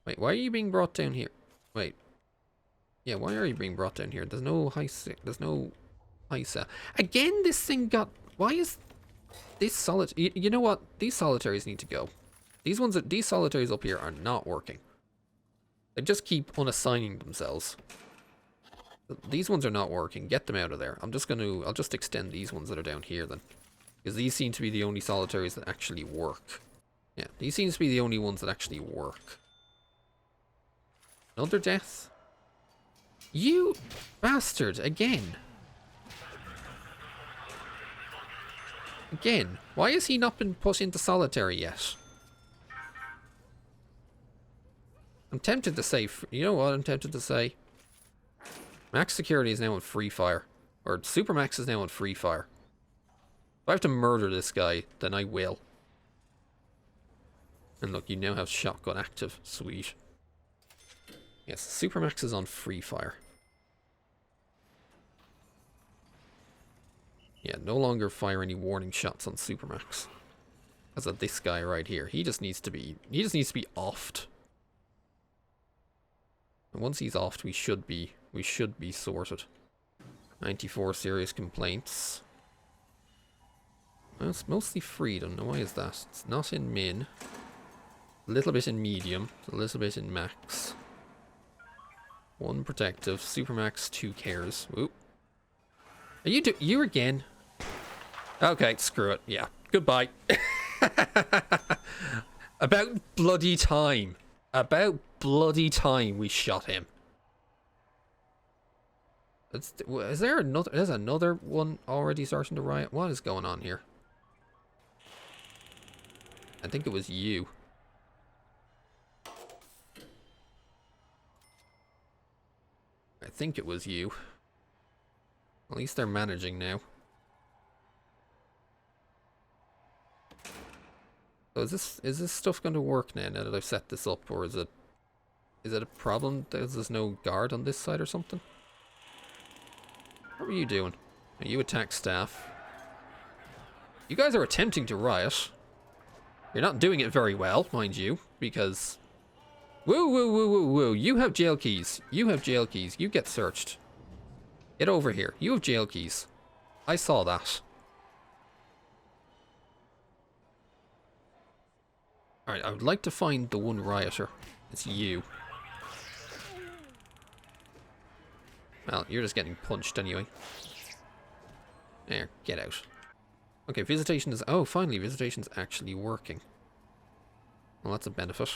Wait, why are you being brought down here? Wait. Yeah, why are you being brought down here? There's no high... There's no high cell. Again, this thing got... Why is this solid... You know what? These solitaries need to go. These solitaries up here are not working. They just keep unassigning themselves. These ones are not working. Get them out of there. I'll just extend these ones that are down here then. Because these seem to be the only solitaries that actually work. Yeah, these seem to be the only ones that actually work. Another death? You bastard, again. Again. Why has he not been put into solitary yet? I'm tempted to say, you know what I'm tempted to say? Max security is now on free fire. Or Supermax is now on free fire. If I have to murder this guy, then I will. And look, you now have shotgun active. Sweet. Yes, Supermax is on free fire. Yeah, no longer fire any warning shots on Supermax. As of this guy right here. He just needs to be offed. And once he's offed, we should be sorted. 94 serious complaints. Well, it's mostly freedom. Now, why is that? It's not in min. A little bit in medium. A little bit in max. 1 protective. Supermax, 2 cares. Oop. Are you again? Okay, screw it. Yeah. Goodbye. About bloody time. About bloody time we shot him. Is there another? There's another one already starting to riot. What is going on here? I think it was you. I think it was you. At least they're managing now. So is this stuff going to work now that I've set this up, or is it a problem? There's no guard on this side or something? What were you doing? You attack staff. You guys are attempting to riot. You're not doing it very well, mind you, because... Woo, woo, woo, woo, woo. You have jail keys. You have jail keys. You get searched. Get over here. You have jail keys. I saw that. Alright, I would like to find the one rioter. It's you. Well, you're just getting punched anyway. There, get out. Okay, visitation is... Oh, finally, visitation's actually working. Well, that's a benefit.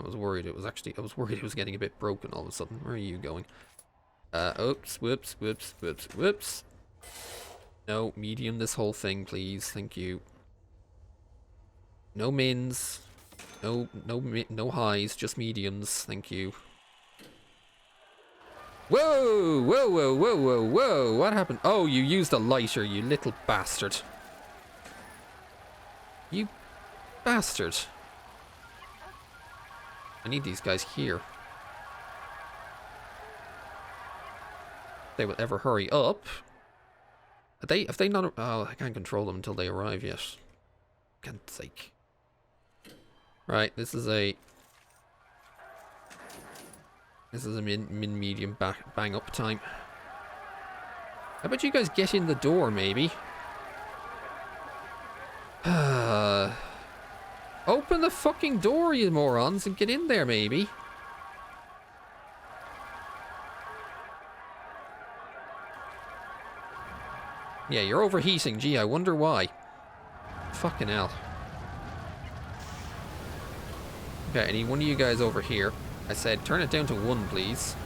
I was worried it was getting a bit broken all of a sudden. Where are you going? Oops, whoops, whoops, whoops, whoops. No, medium this whole thing, please. Thank you. No mins. No highs, just mediums. Thank you. Whoa! Whoa, whoa, whoa, whoa, whoa! What happened? Oh, you used a lighter, you little bastard. You bastard. I need these guys here. If they will ever hurry up. If they not... Oh, I can't control them until they arrive yet. God's sake. Right, this is a medium bang up time. How about you guys get in the door, maybe? Open the fucking door, you morons, and get in there, maybe. Yeah, you're overheating. Gee, I wonder why. Fucking hell. Okay, I need one of you guys over here. I said, turn it down to 1, please.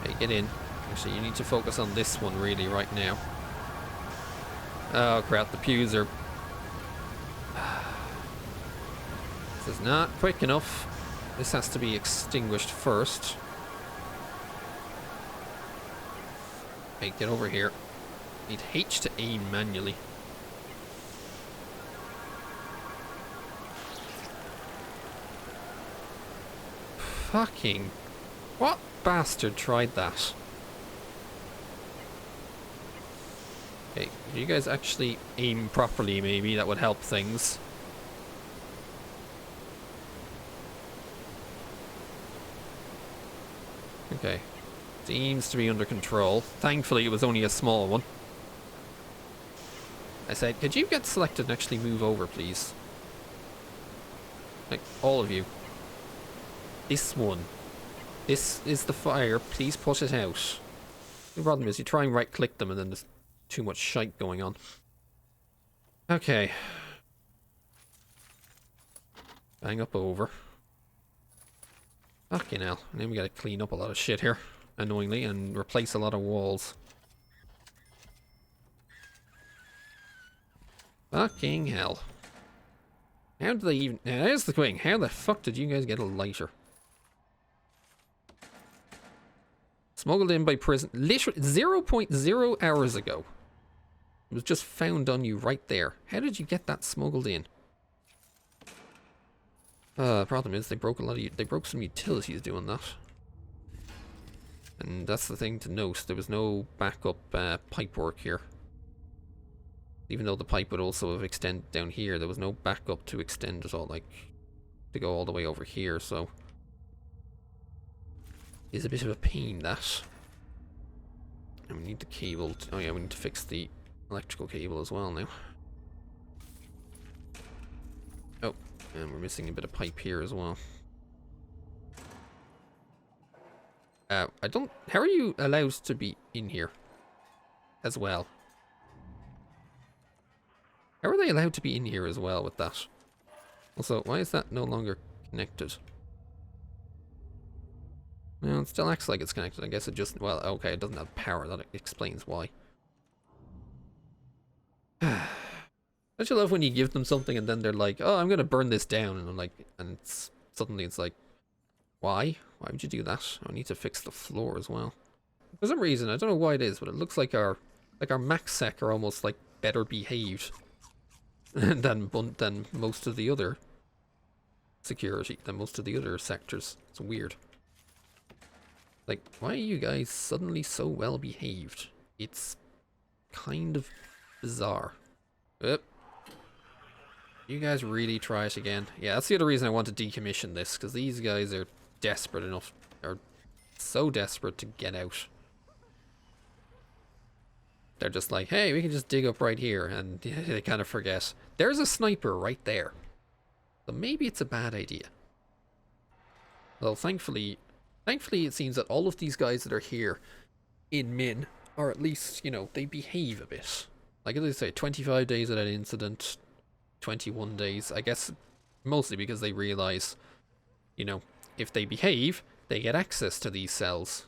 Okay, get in. Actually, you need to focus on this one, really, right now. Oh, crap, the pews are... This is not quick enough. This has to be extinguished first. Okay, get over here. Need H to aim manually. Fucking... What bastard tried that? Okay, if you guys actually aim properly, maybe that would help things. Okay. Seems to be under control. Thankfully, it was only a small one. I said, could you get selected and actually move over, please? Like, all of you. This one. This is the fire. Please put it out. The problem is you try and right-click them and then there's too much shite going on. Okay. Bang up over. Fucking hell. And then we gotta clean up a lot of shit here, annoyingly, and replace a lot of walls. Fucking hell. How do they even... Now, there's the thing. How the fuck did you guys get a lighter? Smuggled in by prison. Literally 0.0 hours ago. It was just found on you right there. How did you get that smuggled in? Problem is they broke a lot of... They broke some utilities doing that. And that's the thing to note. There was no backup pipe work here. Even though the pipe would also have extended down here, there was no backup to extend it all, like, to go all the way over here, so... It's a bit of a pain, that. And we need the cable... Oh yeah, we need to fix the electrical cable as well now. Oh, and we're missing a bit of pipe here as well. I don't... How are you allowed to be in here as well? How are they allowed to be in here as well with that? Also, why is that no longer connected? Well, it still acts like it's connected. I guess it just... Well, okay, it doesn't have power. That explains why. Don't you love when you give them something and then they're like, oh, I'm going to burn this down. And I'm like... And suddenly it's like... Why? Why would you do that? I need to fix the floor as well. For some reason, I don't know why it is, but it looks like our max sec are almost like better behaved than most of the other security, than most of the other sectors. It's weird. Like, why are you guys suddenly so well behaved? It's kind of bizarre. Oop. You guys really try it again? Yeah, that's the other reason I want to decommission this, because these guys are desperate enough, are so desperate to get out. They're just like, hey, we can just dig up right here, and they kind of forget. There's a sniper right there. So maybe it's a bad idea. Well, thankfully it seems that all of these guys that are here in Min are at least, you know, they behave a bit. Like as I say, 25 days of that incident, 21 days, I guess mostly because they realize, you know, if they behave, they get access to these cells.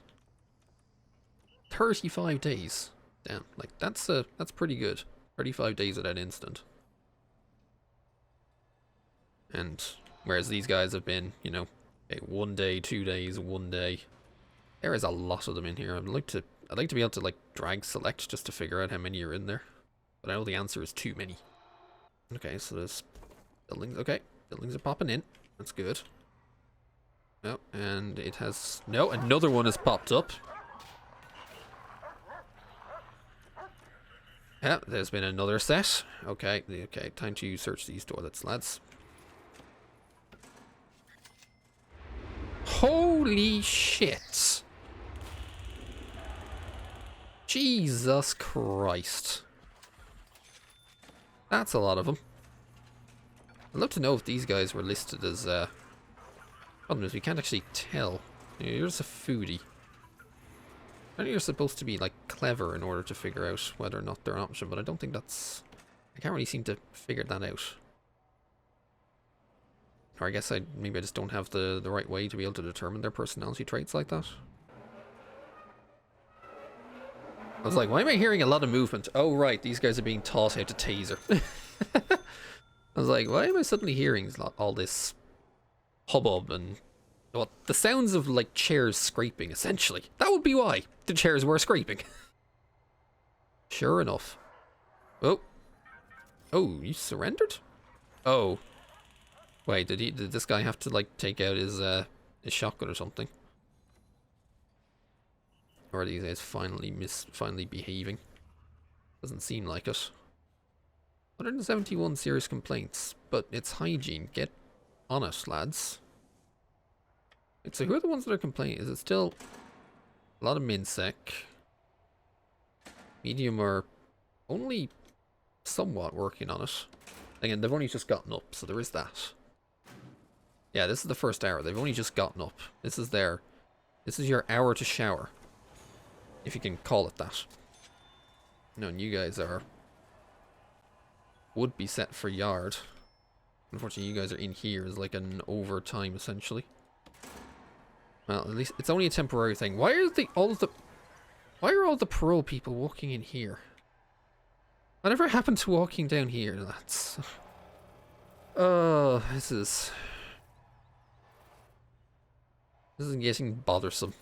35 days. Damn, like that's pretty good. 35 days of that instant. And whereas these guys have been, you know, okay, 1 day, 2 days, 1 day. There is a lot of them in here. I'd like to be able to like drag select just to figure out how many are in there. But I know the answer is too many. Okay, so there's buildings. Okay, buildings are popping in. That's good. No, and it has... No, another one has popped up. Yeah, there's been another set. Okay, okay, time to search these toilets, lads. Holy shit! Jesus Christ. That's a lot of them. I'd love to know if these guys were listed as, problem is we can't actually tell. You're just a foodie. I know you're supposed to be, like, clever in order to figure out whether or not they're an option, but I don't think that's... I can't really seem to figure that out. Or I guess maybe I just don't have the right way to be able to determine their personality traits like that. I was like, why am I hearing a lot of movement? Oh, right, these guys are being taught how to taser. I was like, why am I suddenly hearing all this hubbub and... Well, the sounds of, like, chairs scraping, essentially. That would be why the chairs were scraping. Sure enough. Oh. Oh, you surrendered? Oh. Wait, did this guy have to, like, take out his shotgun or something? Or are these guys finally behaving? Doesn't seem like it. 171 serious complaints, but it's hygiene. Get on it, lads. So who are the ones that are complaining? Is it still... A lot of minsec. Medium are only somewhat working on it. Again, they've only just gotten up, so there is that. Yeah, this is the first hour. They've only just gotten up. This is your hour to shower. If you can call it that. No, and you guys would be set for yard. Unfortunately, you guys are in here as like an overtime, essentially. Well, at least it's only a temporary thing. Why are all the pro people walking in here? Whatever happened to walking down here, lads? Oh, this is getting bothersome.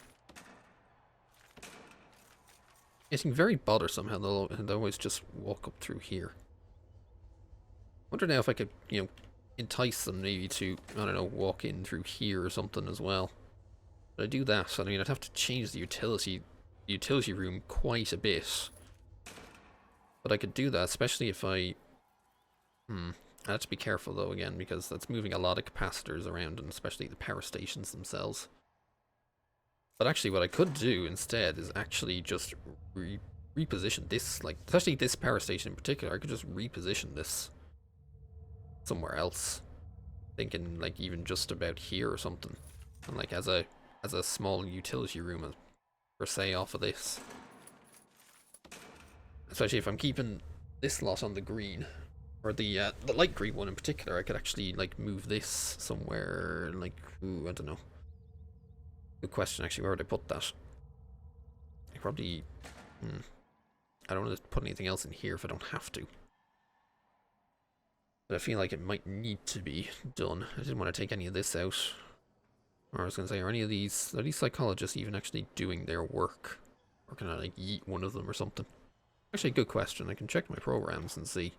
Getting very bothersome how they'll always just walk up through here. Wonder now if I could, you know, entice them maybe to, I don't know, walk in through here or something as well. But I do that, I mean, I'd have to change the utility room quite a bit. But I could do that, especially if I have to be careful though again, because that's moving a lot of capacitors around, and especially the power stations themselves. But actually what I could do instead is actually just reposition this, like, especially this power station in particular. I could just reposition this somewhere else. Thinking like even just about here or something. And like as a small utility room per se off of this. Especially if I'm keeping this lot on the green. Or the light green one in particular, I could actually like move this somewhere, like, ooh, I don't know. Good question actually, where would I put that? I probably I don't want to put anything else in here if I don't have to. But I feel like it might need to be done. I didn't want to take any of this out. Or I was going to say, are these psychologists even actually doing their work? Or can I like yeet one of them or something? Actually, good question. I can check my programs and see.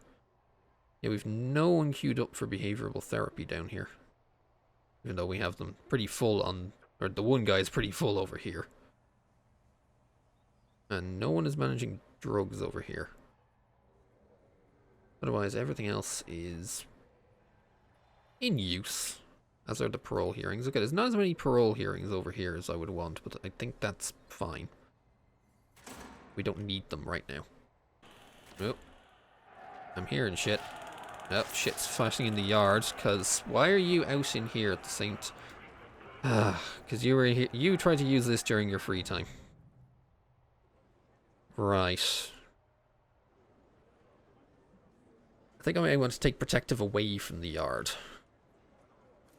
Yeah, we've no one queued up for behavioral therapy down here. Even though we have them pretty full on, or the one guy's pretty full over here. And no one is managing drugs over here. Otherwise, everything else is in use, as are the parole hearings. Okay, there's not as many parole hearings over here as I would want, but I think that's fine. We don't need them right now. Oh, I'm hearing shit. Oh, shit's flashing in the yard, because why are you out in here at the same time? Because you tried to use this during your free time. Right. I think I may want to take protective away from the yard.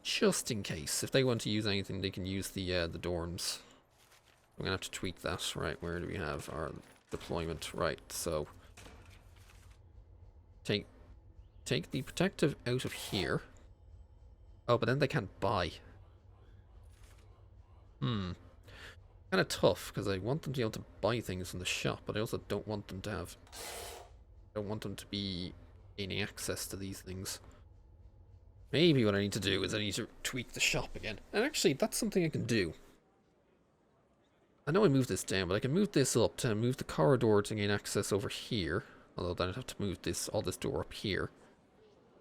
Just in case. If they want to use anything, they can use the dorms. I'm going to have to tweak that. Right, where do we have our deployment? Right, so... Take the protective out of here. Oh, but then they can't buy. Kind of tough, because I want them to be able to buy things from the shop, but I also don't want them to have... don't want them to be gaining access to these things. Maybe what I need to do is I need to tweak the shop again. And actually, that's something I can do. I know I moved this down, but I can move this up to move the corridor to gain access over here. Although then I'd have to move all this door up here.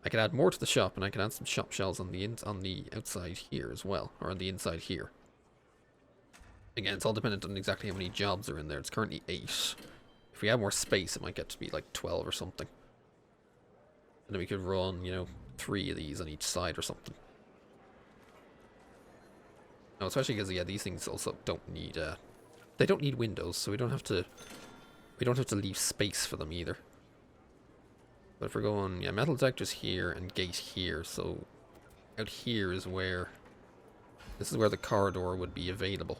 I can add more to the shop, and I can add some shop shells on the outside here as well, or on the inside here. Again, it's all dependent on exactly how many jobs are in there. It's currently 8. If we have more space, it might get to be like 12 or something. And then we could run, you know, 3 of these on each side or something. No, especially because, yeah, these things also don't need, they don't need windows, so we don't have to leave space for them either. But if we're going, yeah, metal detectors here and gate here, so out here is where, this is where the corridor would be available.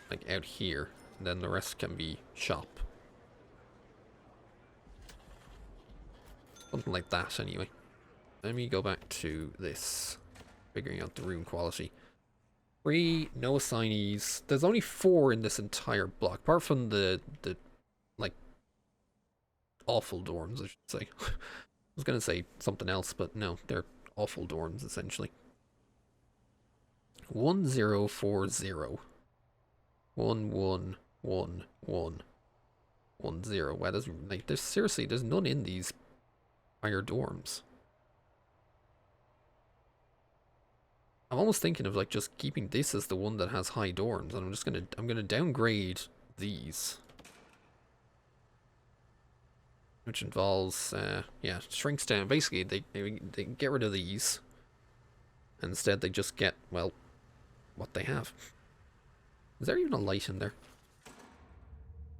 Like out here, and then the rest can be shop. Something like that anyway. Let me go back to this, figuring out the room quality. 3, no assignees. There's only 4 in this entire block, apart from the like, awful dorms, I should say. I was going to say something else, but no, they're awful dorms, essentially. 1040. 111110. Wow, there's seriously, there's none in these higher dorms. I'm almost thinking of like just keeping this as the one that has high dorms, and I'm gonna downgrade these, which involves yeah, shrinks down. Basically, they get rid of these, and instead they just get, well, what they have. Is there even a light in there?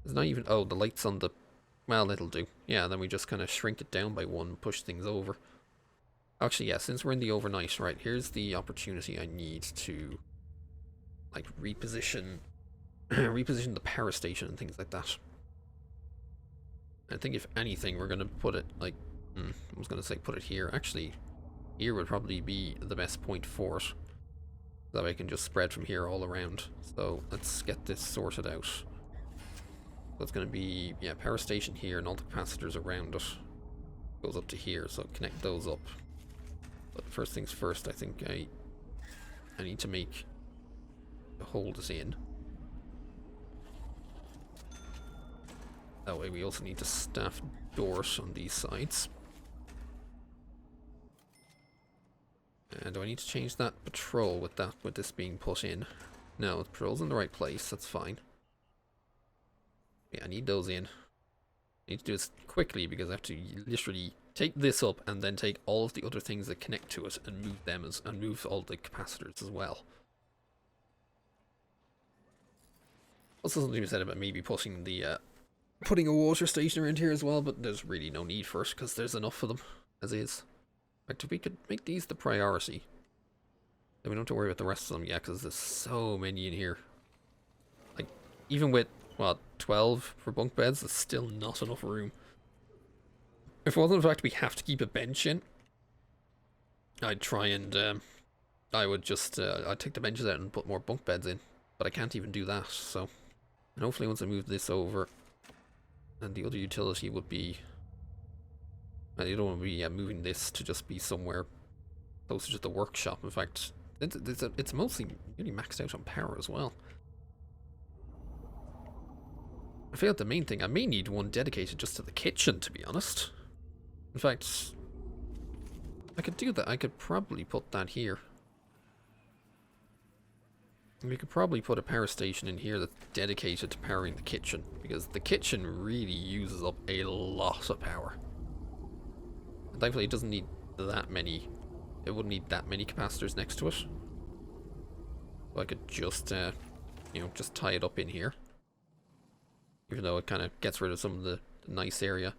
There's not even. Oh, the light's on the. Well, it'll do. Yeah, then we just kind of shrink it down by one, push things over. Actually, yeah, since we're in the overnight, right, here's the opportunity I need to, like, reposition reposition the power station and things like that. I think if anything, we're going to put it, like, I was going to say put it here. Actually, here would probably be the best point for it. That way I can just spread from here all around. So let's get this sorted out. That's going to be, yeah, power station here and all the capacitors around it. Goes up to here, so connect those up. But first things first, I think I need to make hold this in. That way we also need to staff doors on these sides. And do I need to change that patrol with this being put in? No, the patrol's in the right place, that's fine. Yeah, I need those in. I need to do this quickly because I have to literally take this up and then take all of the other things that connect to it and move them and move all the capacitors as well. Also, something we said about maybe putting putting a water station around here as well, but there's really no need for it because there's enough of them as is. In fact, if we could make these the priority, then we don't have to worry about the rest of them yet because there's so many in here. Like, even with, what, 12 for bunk beds, there's still not enough room. If it wasn't the fact we have to keep a bench in, I'd try and, I would just, I'd take the benches out and put more bunk beds in. But I can't even do that, so. And hopefully once I move this over, and the other utility would be, you don't want to be moving this to just be somewhere closer to the workshop. In fact, it's mostly really maxed out on power as well. I feel like the main thing, I may need one dedicated just to the kitchen, to be honest. In fact, I could do that. I could probably put that here. We could probably put a power station in here that's dedicated to powering the kitchen, because the kitchen really uses up a lot of power. And thankfully it doesn't need that many, it wouldn't need that many capacitors next to it. So I could just, you know, just tie it up in here. Even though it kind of gets rid of some of the nice area.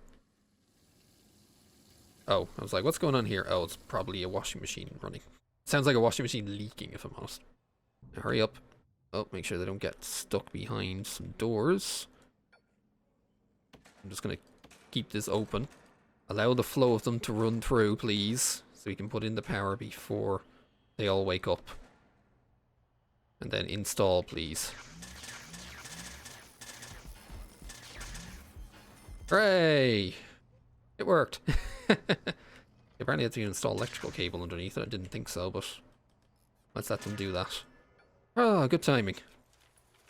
Oh, I was like, what's going on here? Oh, it's probably a washing machine running. Sounds like a washing machine leaking, if I'm honest. Now, hurry up. Oh, make sure they don't get stuck behind some doors. I'm just going to keep this open. Allow the flow of them to run through, please. So we can put in the power before they all wake up. And then install, please. Hooray! It worked. Apparently I had to install electrical cable underneath it. I didn't think so, but let's let them do that. Ah, good timing.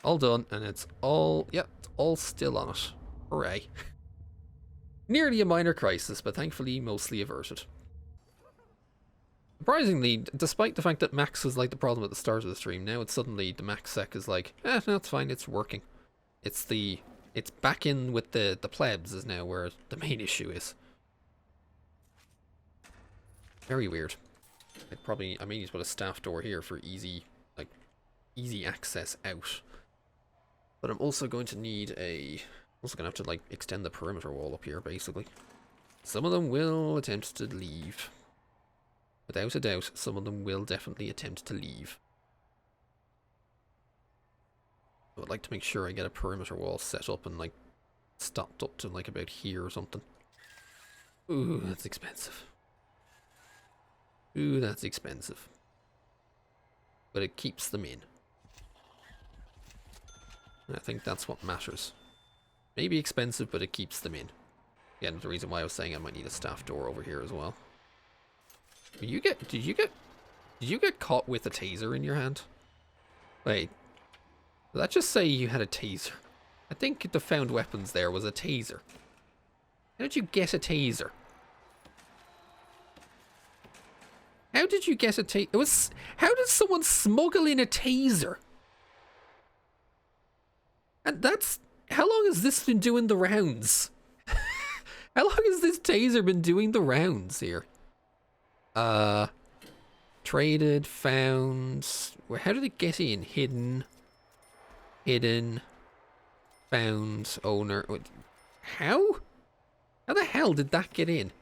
All done, and it's all, yep, it's all still on it. Hooray. Nearly a minor crisis, but thankfully mostly averted. Surprisingly, despite the fact that Max was like the problem at the start of the stream, now it's suddenly the Max sec is like, no, it's fine, it's working. It's back in with the plebs is now where the main issue is. Very weird. I may need to put a staff door here for easy access out. But I'm also going to need I'm also going to have to like extend the perimeter wall up here basically. Some of them will attempt to leave. Without a doubt, some of them will definitely attempt to leave. I would like to make sure I get a perimeter wall set up and like stopped up to like about here or something. Ooh, that's expensive. Ooh, that's expensive. But it keeps them in. I think that's what matters. Maybe expensive, but it keeps them in. Again, the reason why I was saying I might need a staff door over here as well. Did you get caught with a taser in your hand? Wait. Did that just say you had a taser? I think the found weapons there was a taser. How did you get a taser? How How did you get a taser? It was... How did someone smuggle in a taser? And that's... How long has this been doing the rounds? How long has this taser been doing the rounds here? Traded, found... How did it get in? Hidden. Hidden. Found. Owner. How? How the hell did that get in?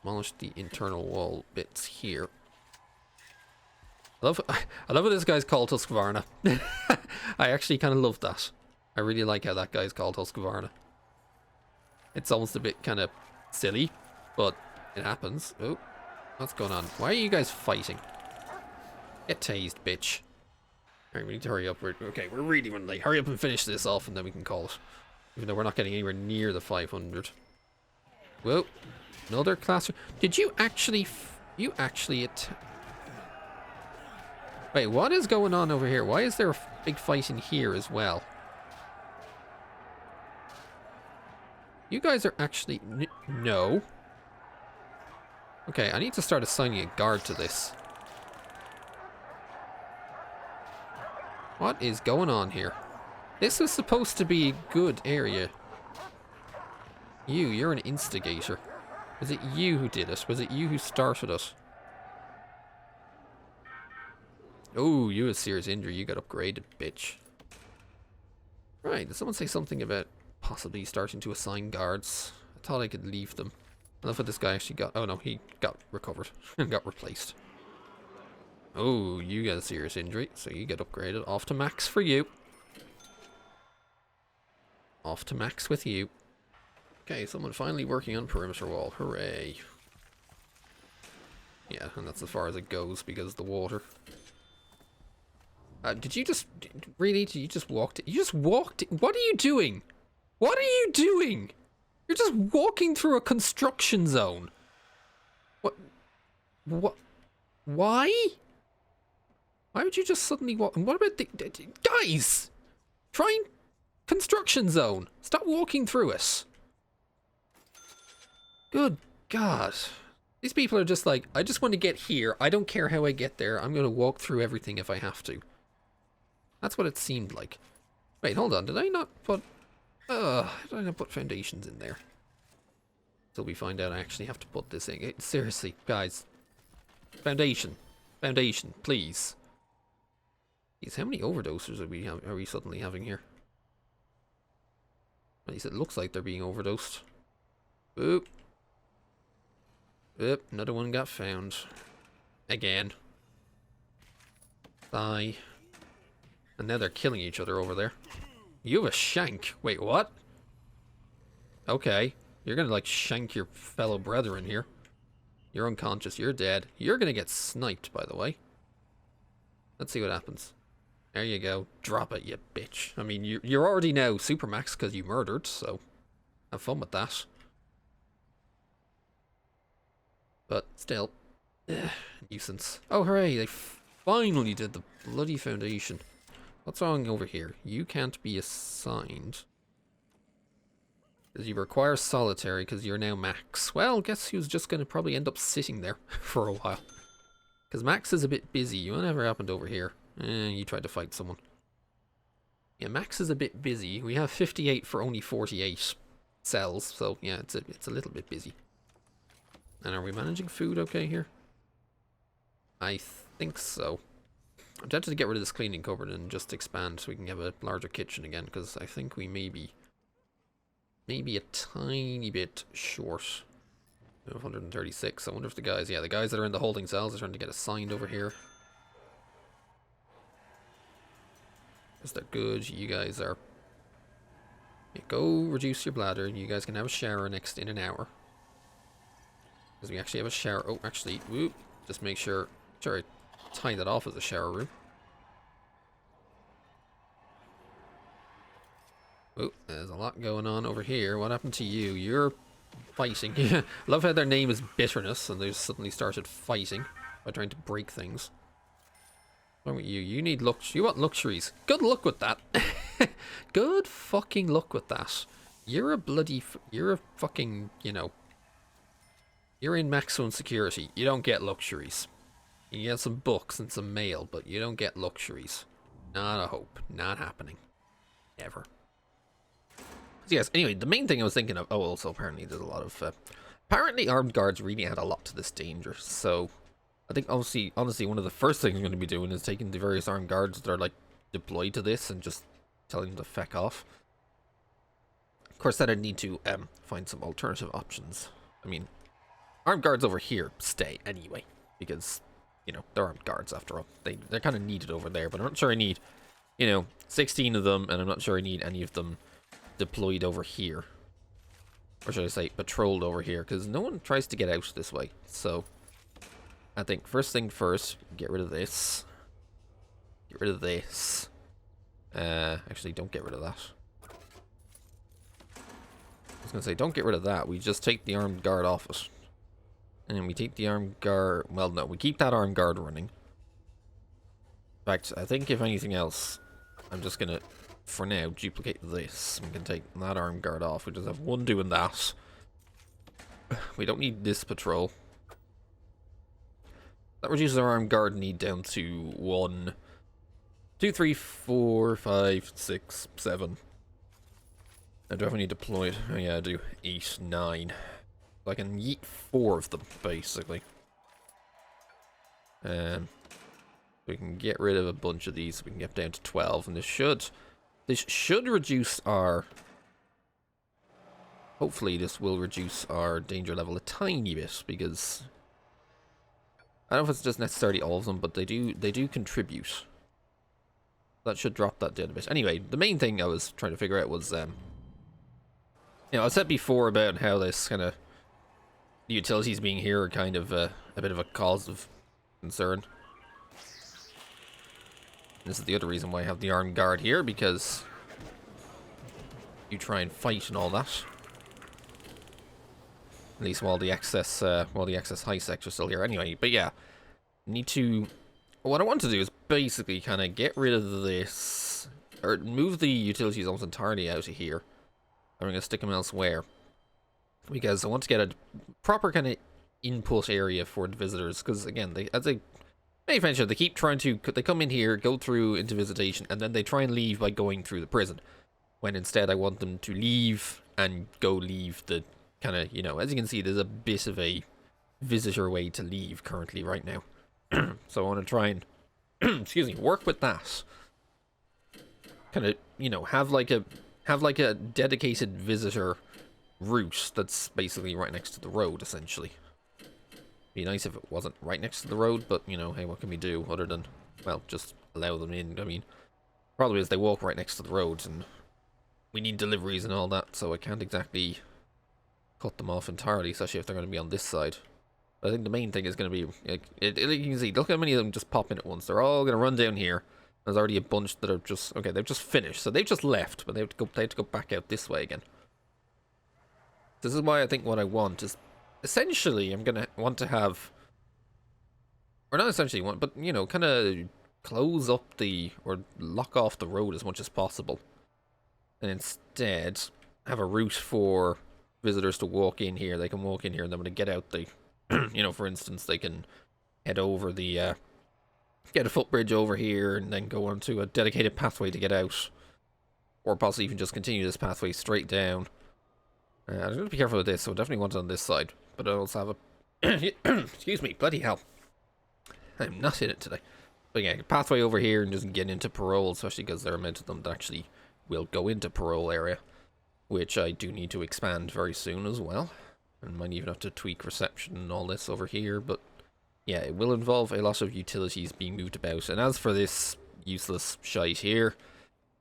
Demolish the internal wall bits here. I love what this guy's called Husqvarna. I actually kind of love that. I really like how that guy's called Husqvarna. It's almost a bit kind of silly, but it happens. Oh, what's going on? Why are you guys fighting? Get tased, bitch. Alright, we need to hurry up. We're really running late. Hurry up and finish this off, and then we can call it. Even though we're not getting anywhere near the 500. Whoa. Another classroom. Did you actually... Wait, what is going on over here? Why is there a big fight in here as well? You guys are actually... No. Okay, I need to start assigning a guard to this. What is going on here? This was supposed to be a good area. You're an instigator. Was it you who did it? Was it you who started it? Oh, you had serious injury. You got upgraded, bitch. Right, did someone say something about possibly starting to assign guards? I thought I could leave them. I love what this guy actually got. Oh no, he got recovered and got replaced. Oh, you got a serious injury, so you get upgraded. Off to max for you. Off to max with you. Okay, someone finally working on perimeter wall. Hooray. Yeah, and that's as far as it goes because of the water. Did you just... Really? Did you just walk... You just walked... What are you doing? What are you doing? You're just walking through a construction zone. What? What? Why? Why would you just suddenly walk... What about the... Guys! Try and... Construction zone. Stop walking through it. Good God. These people are just like, I just want to get here. I don't care how I get there. I'm going to walk through everything if I have to. That's what it seemed like. Wait, hold on. Did I not put... did I not put foundations in there? Till we find out I actually have to put this in. Seriously, guys. Foundation. Foundation, please. Jeez, how many overdoses are we suddenly having here? At least it looks like they're being overdosed. Oop. Oop, another one got found. Again. Die. And now they're killing each other over there. You have a shank. Wait, what? Okay. You're gonna, like, shank your fellow brethren here. You're unconscious. You're dead. You're gonna get sniped, by the way. Let's see what happens. There you go. Drop it, you bitch. I mean, you're already now Supermax because you murdered, so have fun with that. But still, nuisance. Oh, hooray, they finally did the bloody foundation. What's wrong over here? You can't be assigned. Because you require solitary because you're now Max. Well, guess who's just going to probably end up sitting there for a while. Because Max is a bit busy. Whatever happened over here? You tried to fight someone. Yeah, Max is a bit busy. We have 58 for only 48 cells. So, yeah, it's a little bit busy. And are we managing food okay here? I think so. I'm tempted to get rid of this cleaning cupboard and just expand so we can have a larger kitchen again, because I think we may be a tiny bit short. 136. I wonder if the guys that are in the holding cells are trying to get assigned over here. Because they're good. You guys are... Yeah, go reduce your bladder. You guys can have a shower in an hour. Because we actually have a shower. Oh, actually, whoop. Just make sure I tie that off as a shower room. Oh, there's a lot going on over here. What happened to you? You're fighting. I love how their name is Bitterness and they've suddenly started fighting by trying to break things. What's wrong with you? You need you want luxuries. Good luck with that. Good fucking luck with that. You're a fucking, You're in maximum security. You don't get luxuries. You get some books and some mail, but you don't get luxuries. Not a hope. Not happening. Ever. So yes, anyway, the main thing I was thinking of... Oh, also, apparently there's a lot of... apparently armed guards really add a lot to this danger, so... I think, honestly, one of the first things I'm going to be doing is taking the various armed guards that are, like, deployed to this and just telling them to feck off. Of course, then I'd need to find some alternative options. I mean, armed guards over here stay anyway, because, you know, they're armed guards after all. They're kind of needed over there, but I'm not sure I need, you know, 16 of them, and I'm not sure I need any of them deployed over here. Or should I say, patrolled over here, because no one tries to get out this way, so... I think first thing first, get rid of this. Get rid of this. Actually, don't get rid of that. I was going to say, don't get rid of that. We just take the armed guard off it. And then we take the armed guard... Well, no, we keep that armed guard running. In fact, I think if anything else, I'm just going to, for now, duplicate this. We can take that armed guard off. We just have one doing that. We don't need this patrol. That reduces our armed guard need down to 1, 2, 3, 4, 5, 6, 7. I do have any deployed. Oh yeah, I do. 8, 9. I can yeet 4 of them, basically. We can get rid of a bunch of these. So we can get down to 12, and this should reduce our... Hopefully this will reduce our danger level a tiny bit, because... I don't know if it's just necessarily all of them, but they do contribute. That should drop that down a bit. Anyway, the main thing I was trying to figure out was, you know, I said before about how this kind of the utilities being here are kind of a bit of a cause of concern. This is the other reason why I have the armed guard here, because you try and fight and all that. At least while the excess high sector is still here. Anyway, but yeah, need to. What I want to do is basically kind of get rid of this, or move the utilities almost entirely out of here. I'm gonna stick them elsewhere because I want to get a proper kind of input area for the visitors. Because again, as I mentioned, they keep trying to. They come in here, go through into visitation, and then they try and leave by going through the prison. When instead, I want them to leave and go leave the. Kind of, you know, as you can see, there's a bit of a visitor way to leave currently right now. So I want to try and, excuse me, work with that. Kind of, you know, have like a dedicated visitor route that's basically right next to the road, essentially. Be nice if it wasn't right next to the road, but, you know, hey, what can we do other than, well, just allow them in. I mean, problem is they walk right next to the road, and we need deliveries and all that, so I can't exactly cut them off entirely, especially if they're going to be on this side. But I think the main thing is going to be, like, you can see, look how many of them just pop in at once. They're all going to run down here. There's already a bunch that are just, okay, they've just finished. So they've just left, but they have to go back out this way again. This is why I think what I want is, essentially, I'm going to want to have, or not essentially want, but, you know, kind of close up or lock off the road as much as possible. And instead, have a route for visitors to walk in here. They can walk in here, and then when they get out, they, you know, for instance, they can head over the, get a footbridge over here, and then go onto a dedicated pathway to get out. Or possibly even just continue this pathway straight down. I'm going to be careful with this, so I definitely want it on this side. But I also have a... Excuse me, bloody hell. I'm not in it today. But yeah, pathway over here and just get into parole, especially because there are amount of them that actually will go into parole area. Which I do need to expand very soon as well. And might even have to tweak reception and all this over here, but yeah, it will involve a lot of utilities being moved about. And as for this useless shite here,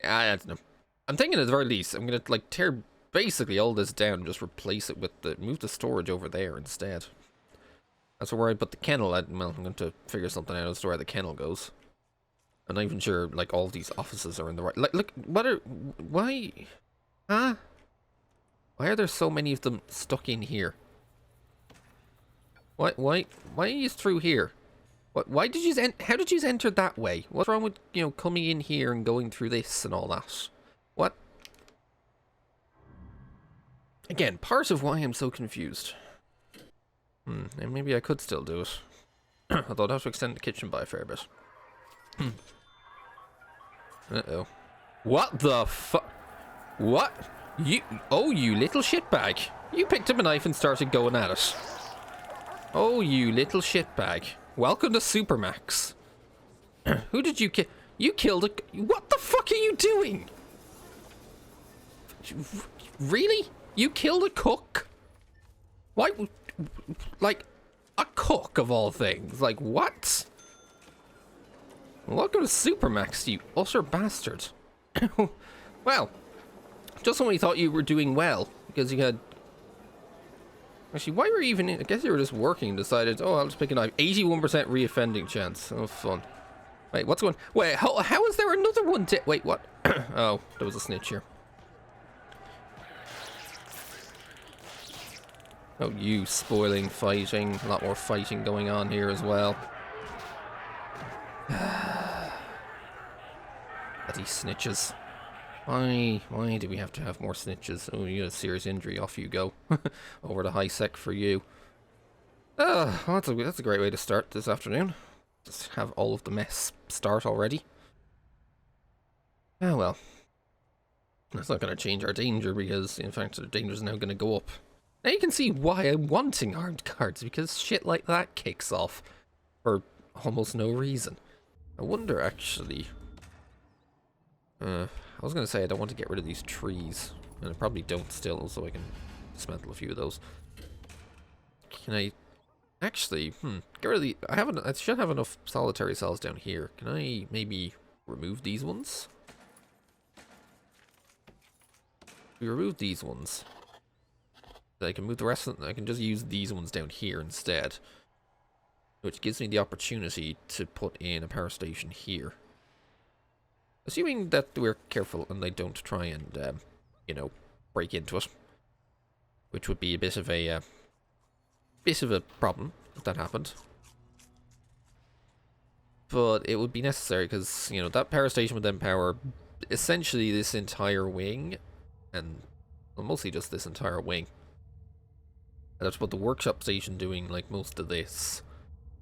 I don't know. I'm thinking at the very least, I'm going to like tear basically all this down and just replace it with move the storage over there instead. That's where I put the kennel. Well, I'm going to figure something out as to where the kennel goes. I'm not even sure, like, all these offices are in the right... Like, look, why... Huh? Why are there so many of them stuck in here? Why are you through here? Why did you how did you enter that way? What's wrong with, you know, coming in here and going through this and all that? What? Again, part of why I'm so confused. And maybe I could still do it. Although I'd have to extend the kitchen by a fair bit. Uh-oh. What the fuck? What? You little shitbag. You picked up a knife and started going at it. Oh, you little shitbag. Welcome to Supermax. Who did you kill? You killed a... What the fuck are you doing? Really? You killed a cook? Why? Like, a cook of all things. Like, what? Welcome to Supermax, you utter bastard. Well, just when we thought you were doing well, because you had... Actually, why were you even in... I guess you were just working and decided, oh, I'll just pick a knife. 81% reoffending chance. Oh, fun. Wait, what's going... Wait, how is there another one? Wait, what? Oh, there was a snitch here. Oh, you spoiling fighting. A lot more fighting going on here as well. Bloody snitches. Why do we have to have more snitches? Oh, you got a serious injury. Off you go. Over to high sec for you. Well, that's a great way to start this afternoon. Just have all of the mess start already. Ah, well. That's not going to change our danger because, in fact, the danger is now going to go up. Now you can see why I'm wanting armed guards, because shit like that kicks off for almost no reason. I wonder, actually... I was going to say I don't want to get rid of these trees, and I probably don't still, so I can dismantle a few of those. Can I... Actually, get rid of the... I should have enough solitary cells down here. Can I maybe remove these ones? We remove these ones. I can move the rest of them. I can just use these ones down here instead, which gives me the opportunity to put in a power station here. Assuming that we're careful and they don't try and, you know, break into it, which would be a bit of a problem if that happened. But it would be necessary because, you know, that power station would then power essentially this entire wing, and well, mostly just this entire wing. And that's what the workshop station doing, like most of this.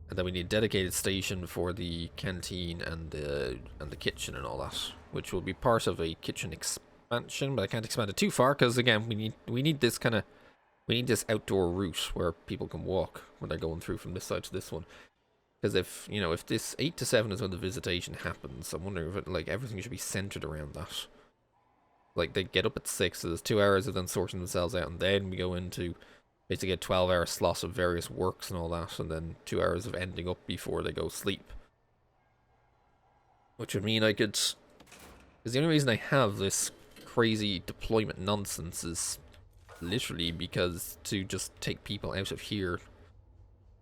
And then we need a dedicated station for the canteen and the kitchen and all that, which will be part of a kitchen expansion, but I can't expand it too far because again we need this outdoor route where people can walk when they're going through from this side to this one. Because if this 8 to 7 is when the visitation happens, I'm wondering if it, like, everything should be centered around that. Like, they get up at 6, so there's 2 hours of them sorting themselves out, and then we go into basically a 12-hour slot of various works and all that, and then 2 hours of ending up before they go sleep. Which would mean I could... Because the only reason I have this crazy deployment nonsense is literally because to just take people out of here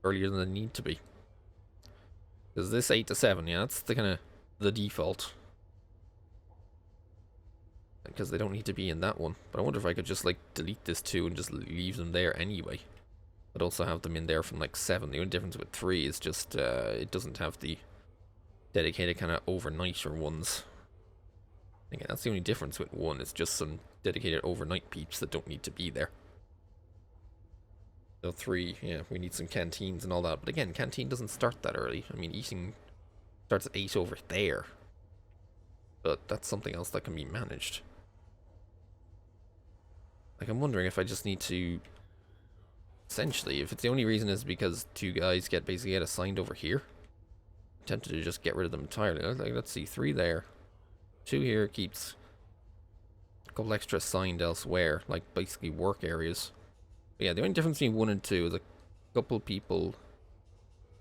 earlier than they need to be. Because this 8 to 7, yeah, that's the kind of the default. Because they don't need to be in that one. But I wonder if I could just, like, delete this 2 and just leave them there anyway. But also have them in there from, like, 7. The only difference with 3 is just, it doesn't have the dedicated kind of overnighter ones. Again, that's the only difference with 1. It's just some dedicated overnight peeps that don't need to be there. So 3, yeah, we need some canteens and all that. But again, canteen doesn't start that early. I mean, eating starts at 8 over there. But that's something else that can be managed. Like, I'm wondering if I just need to... Essentially, if it's the only reason is because 2 guys basically get assigned over here. I'm tempted to just get rid of them entirely. Like, let's see, 3 there. 2 here keeps a couple extra assigned elsewhere, like basically work areas. But yeah, the only difference between 1 and 2 is a couple people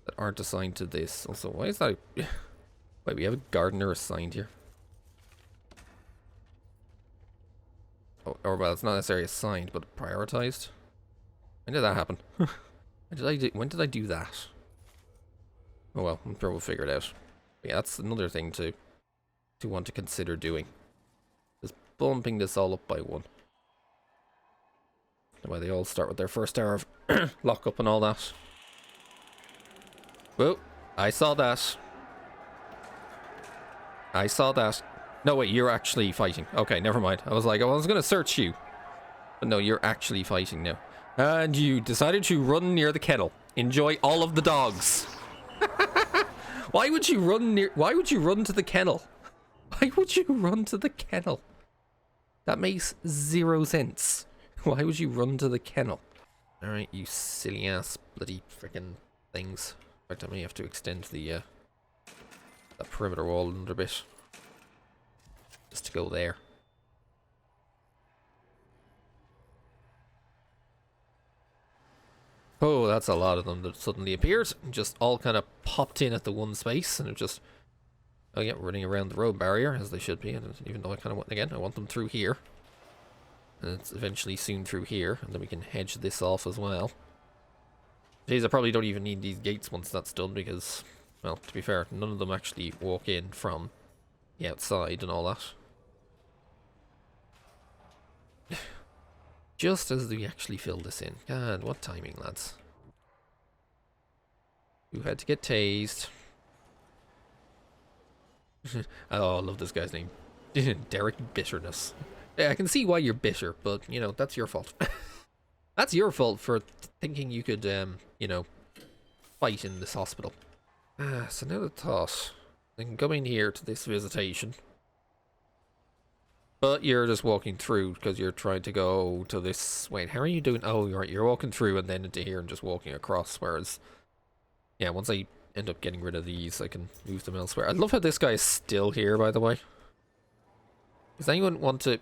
that aren't assigned to this. Also, why is that... Wait, we have a gardener assigned here. Or well, it's not necessarily assigned, but prioritized. When did that happen? When did I do that? Oh well, I'm sure we'll figure it out. But yeah, that's another thing to want to consider doing. Just bumping this all up by 1. That way they all start with their first hour of lockup and all that. Whoa, I saw that. I saw that. No, wait, you're actually fighting. Okay, never mind. I was like, I was going to search you. But no, you're actually fighting now. And you decided to run near the kennel. Enjoy all of the dogs. Why would you run to the kennel? Why would you run to the kennel? That makes 0 sense. Why would you run to the kennel? Alright, you silly ass bloody freaking things. In fact, I may have to extend the perimeter wall another bit. Just to go there. Oh, that's a lot of them that suddenly appeared and just all kind of popped in at the one space and it just... Oh yeah, running around the road barrier, as they should be, and even though I kind of want, again, I want them through here. And it's eventually soon through here, and then we can hedge this off as well. Geez, I probably don't even need these gates once that's done, because, well, to be fair, none of them actually walk in from the outside and all that. Just as we actually fill this in. God, what timing, lads. Who had to get tased. Oh, I love this guy's name. Derek Bitterness. Yeah, I can see why you're bitter, but, you know, that's your fault. That's your fault for thinking you could, you know, fight in this hospital. So now the thought. I can come in here to this visitation. But you're just walking through because you're trying to go to this... Wait, how are you doing? Oh, you're right. You're walking through and then into here and just walking across, whereas... Yeah, once I end up getting rid of these, I can move them elsewhere. I love how this guy is still here, by the way. Does anyone want to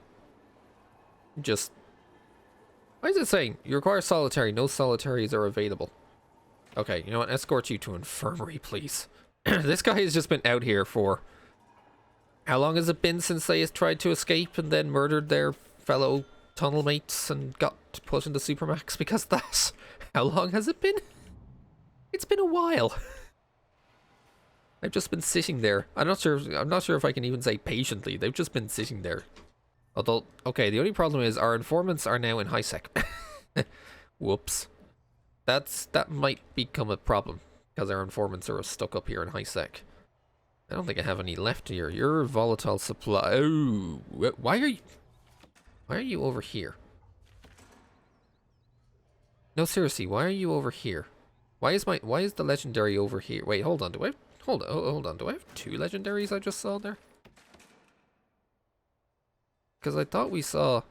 just... Why is it saying you require solitary? No solitaries are available. Okay, you know what? Escort you to infirmary, please. This guy has just been out here for... How long has it been since they tried to escape and then murdered their fellow tunnel mates and got put into Supermax because of that? How long has it been? It's been a while. They've just been sitting there. I'm not sure if I can even say patiently. They've just been sitting there. Although, okay, the only problem is our informants are now in high sec. Whoops. That might become a problem because our informants are stuck up here in high sec. I don't think I have any left here. You're volatile supply. Oh, why are you over here? No, seriously, why are you over here? Why is the legendary over here? Wait, hold on. Hold on. Do I have 2 legendaries I just saw there? Because I thought we saw...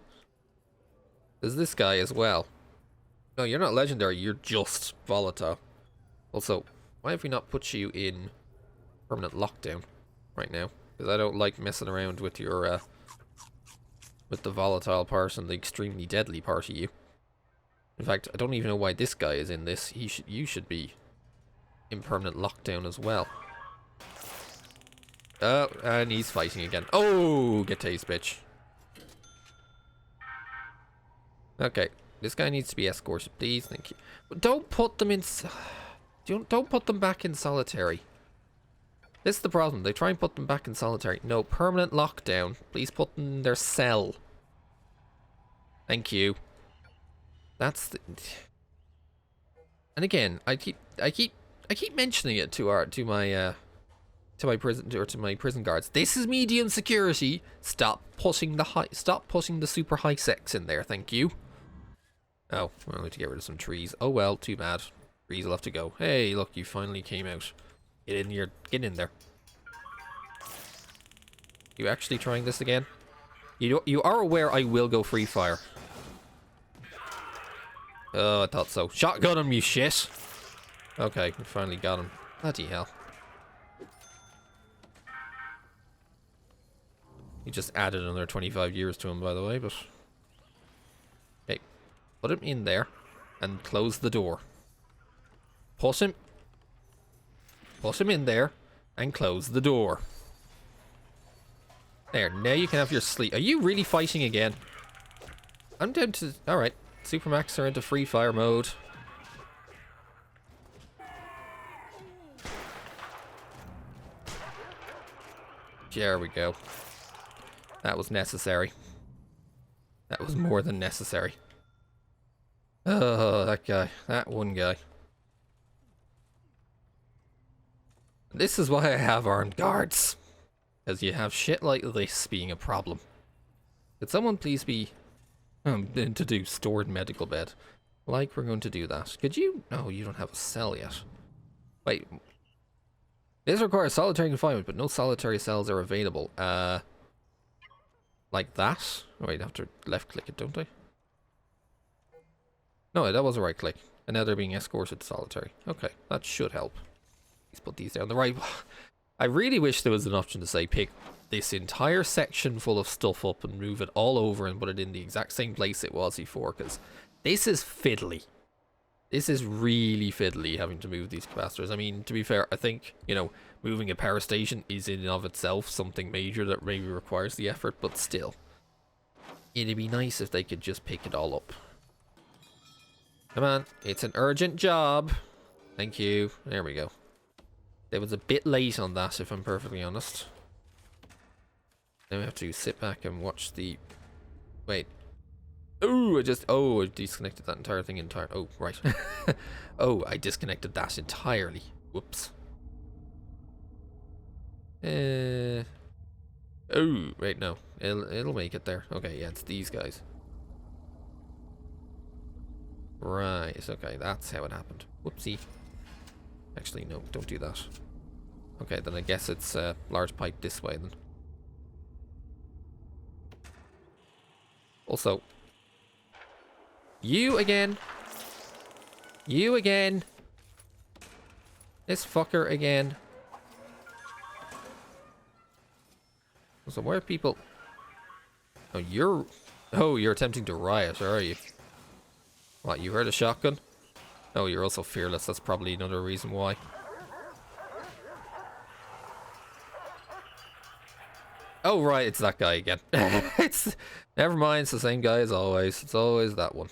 There's this guy as well. No, you're not legendary. You're just volatile. Also, why have we not put you in permanent lockdown right now? Because I don't like messing around with your, with the volatile part and the extremely deadly part of you. In fact, I don't even know why this guy is in this. You should be in permanent lockdown as well. Oh, and he's fighting again. Oh, get tased, bitch. Okay, this guy needs to be escorted, please. Thank you. But don't put them in... Don't put them back in solitary. This is the problem. They try and put them back in solitary. No, permanent lockdown. Please put them in their cell. Thank you. That's the... And again, I keep mentioning it to my prison guards. This is medium security. Stop putting the super high sex in there. Thank you. Oh, well, I need to get rid of some trees. Oh well, too bad. Trees will have to go. Hey, look, you finally came out. Get in there. You actually trying this again? You are aware I will go free fire. Oh, I thought so. Shotgun him, you shit. Okay, we finally got him. Bloody hell. He just added another 25 years to him, by the way, but... Okay, put him in there and close the door. Put him in there and close the door. There, now you can have your sleep. Are you really fighting again? I'm down to... Alright, Supermax are into free fire mode. There we go. That was necessary. That was more than necessary. Oh, that guy. That one guy. This is why I have armed guards. Because you have shit like this being a problem. Could someone please be... to do stored medical bed. Like we're going to do that. Could you? No, you don't have a cell yet. Wait. This requires solitary confinement, but no solitary cells are available. Like that? Oh, wait, I have to left click it, don't I? No, that was a right click. And now they're being escorted to solitary. Okay, that should help. Let's put these down the right. I really wish there was an option to say pick this entire section full of stuff up and move it all over and put it in the exact same place it was before, because this is fiddly. This is really fiddly, having to move these capacitors. I mean, to be fair, I think, you know, moving a power station is in and of itself something major that maybe requires the effort, but still. It'd be nice if they could just pick it all up. Come on, it's an urgent job. Thank you. There we go. It was a bit late on that, if I'm perfectly honest. Now we have to sit back and watch the... Wait. Oh, I disconnected that entire thing entirely. Oh, right. Oh, I disconnected that entirely. Whoops. Oh, wait, no. It'll make it there. Okay, yeah, it's these guys. Right, okay, that's how it happened. Whoopsie. Actually, no, don't do that. Okay, then I guess it's a large pipe this way then. Also, you again. You again. This fucker again. So where are people? Oh, you're attempting to riot, are you? What, you heard a shotgun? Oh, you're also fearless. That's probably another reason why. Oh, right, it's that guy again. Never mind, it's the same guy as always. It's always that one.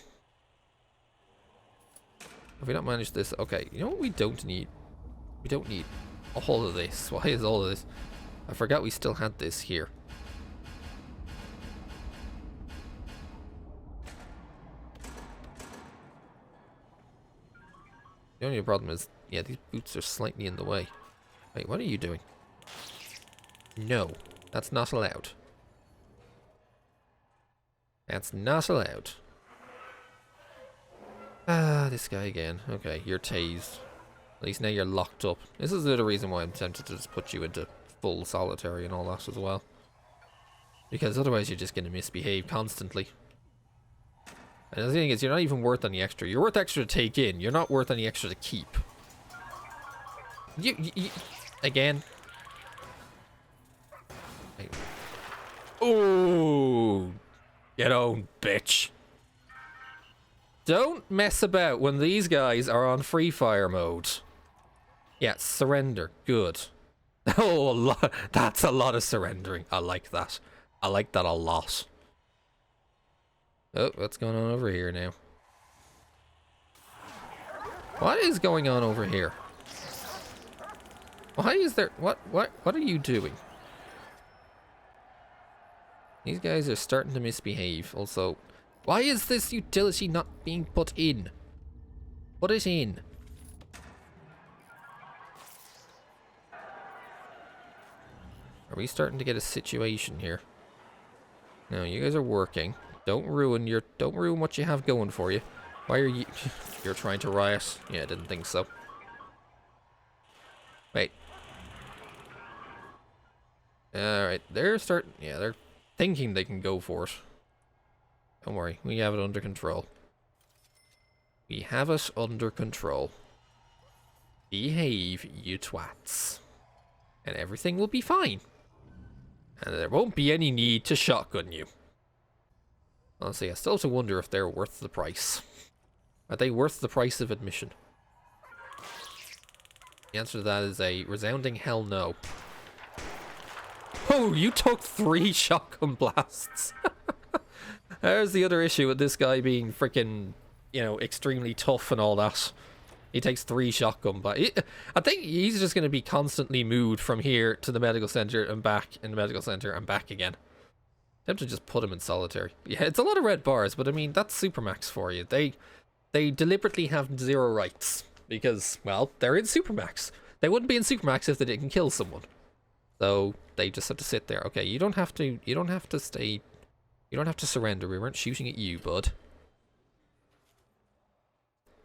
Have we not managed this? Okay, you know what we don't need? We don't need all of this. Why is all of this? I forgot we still had this here. The only problem is, yeah, these boots are slightly in the way. Wait, what are you doing? No, that's not allowed. That's not allowed. Ah, this guy again. Okay, you're tased. At least now you're locked up. This is the other reason why I'm tempted to just put you into full solitary and all that as well. Because otherwise you're just going to misbehave constantly. And the thing is, you're not even worth any extra. You're worth extra to take in. You're not worth any extra to keep. You again. Oh, get on, bitch. Don't mess about when these guys are on free fire mode. Yeah, surrender. Good. Oh, a lot. That's a lot of surrendering. I like that. I like that a lot. Oh, what's going on over here now? What is going on over here? Why is there... What are you doing? These guys are starting to misbehave. Also, why is this utility not being put in? Put it in. Are we starting to get a situation here? No, you guys are working. Don't ruin what you have going for you. Why are you... You're trying to riot? Yeah, I didn't think so. Wait. Alright, they're starting... Yeah, they're thinking they can go for it. Don't worry, we have it under control. We have it under control. Behave, you twats. And everything will be fine. And there won't be any need to shotgun you. Honestly, I still have to wonder if they're worth the price. Are they worth the price of admission? The answer to that is a resounding hell no. Oh, you took 3 shotgun blasts. There's the other issue with this guy being freaking, you know, extremely tough and all that. He takes 3 shotgun blasts. I think he's just going to be constantly moved from here to the medical center and back, in the medical center and back again. Time to just put him in solitary. Yeah, it's a lot of red bars, but I mean, that's Supermax for you. They deliberately have 0 rights because, well, they're in Supermax. They wouldn't be in Supermax if they didn't kill someone. So they just have to sit there. Okay, you don't have to stay. You don't have to surrender. We weren't shooting at you, bud.